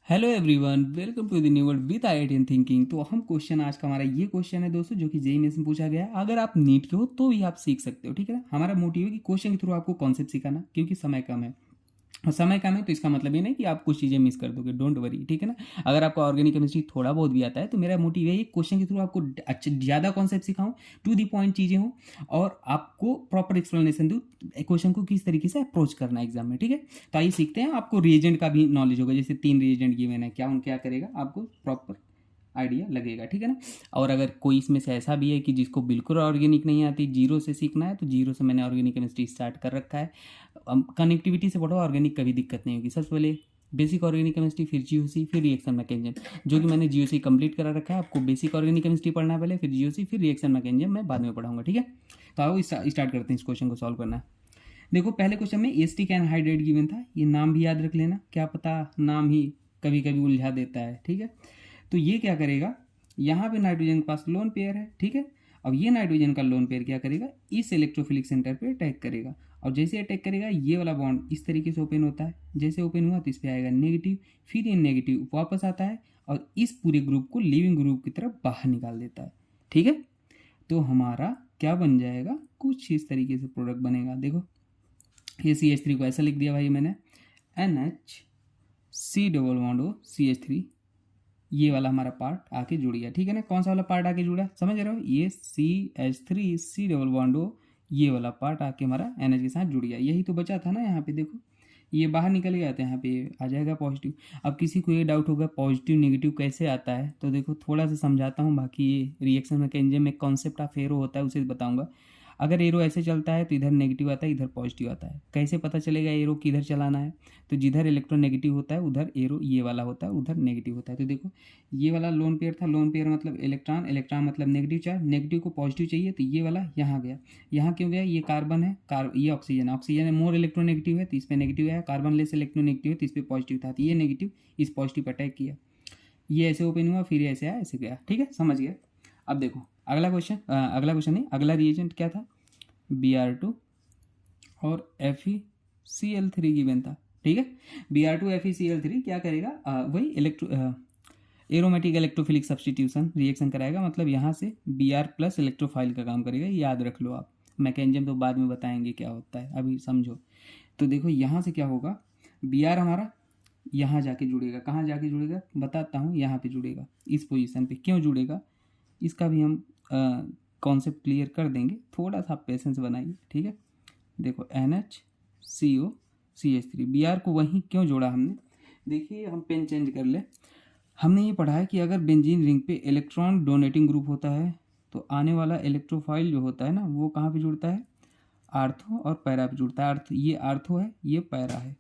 Hello everyone, welcome to the new world with IIT thinking. तो हम question आज का हमारा ये क्वेश्चन है दोस्तों, जो कि जेईई मेंस में पूछा गया है। अगर आप नीट के हो तो भी आप सीख सकते हो, ठीक है ना। हमारा मोटिव है कि क्वेश्चन के थ्रू आपको कॉन्सेप्ट सिखाना, क्योंकि समय कम है। और समय कम है तो इसका मतलब ये नहीं कि आप कुछ चीज़ें मिस कर दोगे, डोंट वरी, ठीक है ना। अगर आपको ऑर्गेनिक केमिस्ट्री थोड़ा बहुत भी आता है तो मेरा मोटिव है ये क्वेश्चन के थ्रू आपको अच्छा ज़्यादा कॉन्सेप्ट सिखाऊं, टू दी पॉइंट चीज़ें हों, और आपको प्रॉपर एक्सप्लेनेशन दूँ क्वेश्चन को किस तरीके से अप्रोच करना है एग्जाम में, ठीक है। तो आइए सीखते हैं। आपको रिएजेंट का भी नॉलेज होगा, जैसे 3 रिएजेंट गिवन है, क्या उन क्या करेगा आपको प्रॉपर आइडिया लगेगा, ठीक है ना। और अगर कोई इसमें से ऐसा भी है कि जिसको बिल्कुल ऑर्गेनिक नहीं आती, जीरो से सीखना है, तो जीरो से मैंने ऑर्गेनिक केमिस्ट्री स्टार्ट कर रखा है। कनेक्टिविटी से पढ़ो, ऑर्गेनिक कभी दिक्कत नहीं होगी। सबसे पहले बेसिक ऑर्गेनिक केमिस्ट्री, फिर जीओसी, फिर रिएक्शन मैकेनिज्म, जो कि मैंने जीओसी कंप्लीट करा रखा है। आपको बेसिक ऑर्गेनिक केमिस्ट्री पढ़ना है पहले, फिर जीओसी, फिर रिएक्शन मैकेनिज्म मैं बाद में पढ़ाऊंगा, ठीक है। तो आओ स्टार्ट करते हैं इस क्वेश्चन को सॉल्व करना। देखो, पहले क्वेश्चन में एसिटिक एनहाइड्राइड गिवन था। ये नाम भी याद रख लेना, क्या पता नाम ही कभी कभी उलझा देता है, ठीक है। तो ये क्या करेगा, यहाँ पे नाइट्रोजन के पास लोन पेयर है, ठीक है। अब ये नाइट्रोजन का लोन पेयर क्या करेगा, इस इलेक्ट्रोफिलिक सेंटर पे अटैक करेगा। और जैसे अटैक करेगा, ये वाला बॉन्ड इस तरीके से ओपन होता है। जैसे ओपन हुआ तो इस पे आएगा नेगेटिव, फिर ये नेगेटिव वापस आता है और इस पूरे ग्रुप को लिविंग ग्रुप की तरफ बाहर निकाल देता है, ठीक है। तो हमारा क्या बन जाएगा, कुछ इस तरीके से प्रोडक्ट बनेगा। देखो, ये CH3 को ऐसा लिख दिया भाई मैंने, NHC⋯CH3। ये वाला हमारा पार्ट आके जुड़ गया, ठीक है ना। कौन सा वाला पार्ट आके जुड़ा, समझ रहे हो, ये CH3C⋯, ये वाला पार्ट आके हमारा NH के साथ जुड़ गया। यही तो बचा था ना, यहाँ पे देखो ये बाहर निकल गया था, यहाँ पे आ जाएगा पॉजिटिव। अब किसी को ये डाउट होगा पॉजिटिव नेगेटिव कैसे आता है, तो देखो थोड़ा सा समझाता हूँ। बाकी ये रिएक्शन मैकेनिज्म में कॉन्सेप्ट ऑफ एरो होता है, उसे बताऊंगा। अगर एरो ऐसे चलता है तो इधर नेगेटिव आता है, इधर पॉजिटिव आता है। कैसे पता चलेगा एरो किधर चलाना है, तो जिधर इलेक्ट्रॉन नेगेटिव होता है उधर एरो ये वाला होता है, उधर नेगेटिव होता है। तो देखो, ये वाला लोन पेयर था, लोन पेयर मतलब इलेक्ट्रॉन, इलेक्ट्रॉन मतलब नेगेटिव चार्ज, नेगेटिव को पॉजिटिव चाहिए तो ये वाला यहाँ गया। यहाँ क्यों गया, ये कार्बन है, ये ऑक्सीजन है, ऑक्सीजन है मोर इलेक्ट्रोनेगेटिव है तो इस पर नेगेटिव है, कार्बन लेस इलेक्ट्रोनेगेटिव है तो इस पर पॉजिटिव था, तो ये नेगेटिव इस पॉजिटिव पर अटैक किया। ये ऐसे ओपन हुआ, फिर ऐसे आया, ऐसे गया, ठीक है, समझ गया। अब देखो अगला क्वेश्चन नहीं, अगला रिएजेंट क्या था, Br2 और FeCl3 गिवन था, ठीक है। Br2 FeCl3 क्या करेगा, वही एरोमेटिक इलेक्ट्रोफिलिक सब्सटीट्यूशन रिएक्शन कराएगा, मतलब यहाँ से Br प्लस इलेक्ट्रोफाइल का काम करेगा। याद रख लो आप, मैकेनिज्म तो बाद में बताएंगे क्या होता है, अभी समझो। तो देखो यहाँ से क्या होगा, Br हमारा यहाँ जाके जुड़ेगा, कहाँ जाके जुड़ेगा बताता हूँ, यहाँ पे जुड़ेगा, इस पोजीशन पे। क्यों जुड़ेगा इसका भी हम कॉन्सेप्ट क्लियर कर देंगे, थोड़ा सा पेशेंस बनाइए, ठीक है। देखो NHCO CH3, Br को वहीं क्यों जोड़ा हमने, देखिए हम पेन चेंज कर ले। हमने ये पढ़ा है कि अगर बेंजीन रिंग पे इलेक्ट्रॉन डोनेटिंग ग्रुप होता है तो आने वाला इलेक्ट्रोफाइल जो होता है ना, वो कहाँ पे जुड़ता है, आर्थो और पैरा पे जुड़ता है। ये आर्थो है, ये पैरा है।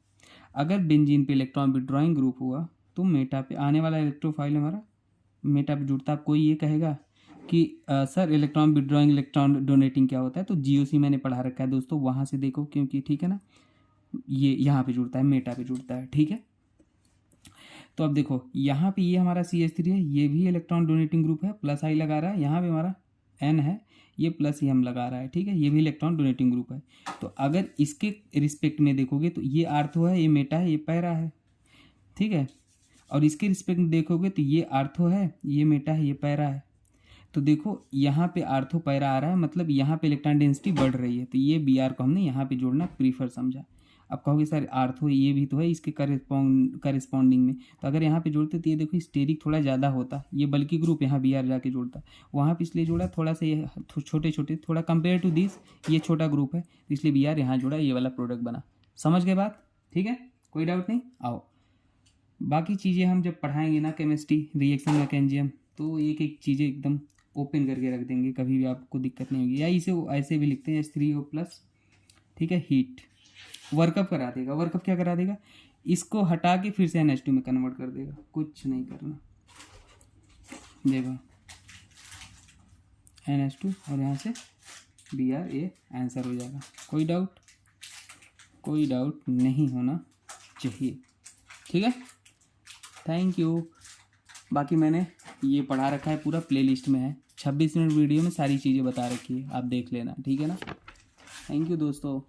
अगर बेंजीन पे इलेक्ट्रॉन विड्रॉइंग ग्रुप हुआ तो मेटा पे आने वाला इलेक्ट्रोफाइल हमारा मेटा पे जुड़ता है। कोई ये कहेगा कि sir electron withdrawing electron donating क्या होता है, तो जीओसी मैंने पढ़ा रखा है दोस्तों, वहाँ से देखो, क्योंकि ठीक है ना, ये यहाँ पे जुड़ता है, मेटा पे जुड़ता है, ठीक है। तो अब देखो यहाँ पे ये हमारा CH3 है, ये भी इलेक्ट्रॉन डोनेटिंग ग्रुप है, प्लस आई लगा रहा है। यहाँ पे हमारा N है, ये प्लस ही हम लगा रहा है, ठीक है, ये भी इलेक्ट्रॉन डोनेटिंग ग्रुप है। तो अगर इसके रिस्पेक्ट में देखोगे तो ये आर्थो है, ये मेटा है, ये पैरा है, ठीक है। और इसके रिस्पेक्ट में देखोगे तो ये आर्थो है, ये मेटा है, ये पैरा है। तो देखो यहाँ पे आर्थो पैरा आ रहा है, मतलब यहाँ पे इलेक्ट्रॉन डेंसिटी बढ़ रही है, तो ये Br को हमने यहाँ पे जोड़ना प्रीफर समझा। अब कहोगे सर आर्थो ये भी तो है इसके करेस्पॉन्डिंग में, तो अगर यहाँ पे जोड़ते तो ये देखो स्टेरिक थोड़ा ज़्यादा होता, ये बल्कि ग्रुप यहाँ Br जाके जोड़ता, वहाँ पे इसलिए जोड़ा थोड़ा सा, ये छोटे छोटे थोड़ा कंपेयर टू दिस, ये छोटा ग्रुप है तो इसलिए Br यहाँ जोड़ा, ये वाला प्रोडक्ट बना। समझ गए बात, ठीक है, कोई डाउट नहीं। आओ बाकी चीज़ें हम जब पढ़ाएंगे ना, केमिस्ट्री रिएक्शन मैकेनिज्म, तो एक एक चीज़ें एकदम ओपन करके रख देंगे, कभी भी आपको दिक्कत नहीं होगी। या इसे ऐसे भी लिखते हैं H3O+, ठीक है, हीट वर्कअप करा देगा। वर्कअप क्या करा देगा, इसको हटा के फिर से NH2 में कन्वर्ट कर देगा, कुछ नहीं करना। देखो NH2 और यहाँ से Br, ये आंसर हो जाएगा। कोई डाउट नहीं होना चाहिए, ठीक है। Thank you. बाकी मैंने ये पढ़ा रखा है, पूरा प्लेलिस्ट में है, 26 मिनट वीडियो में सारी चीज़ें बता रखी है, आप देख लेना, ठीक है ना। थैंक यू दोस्तों।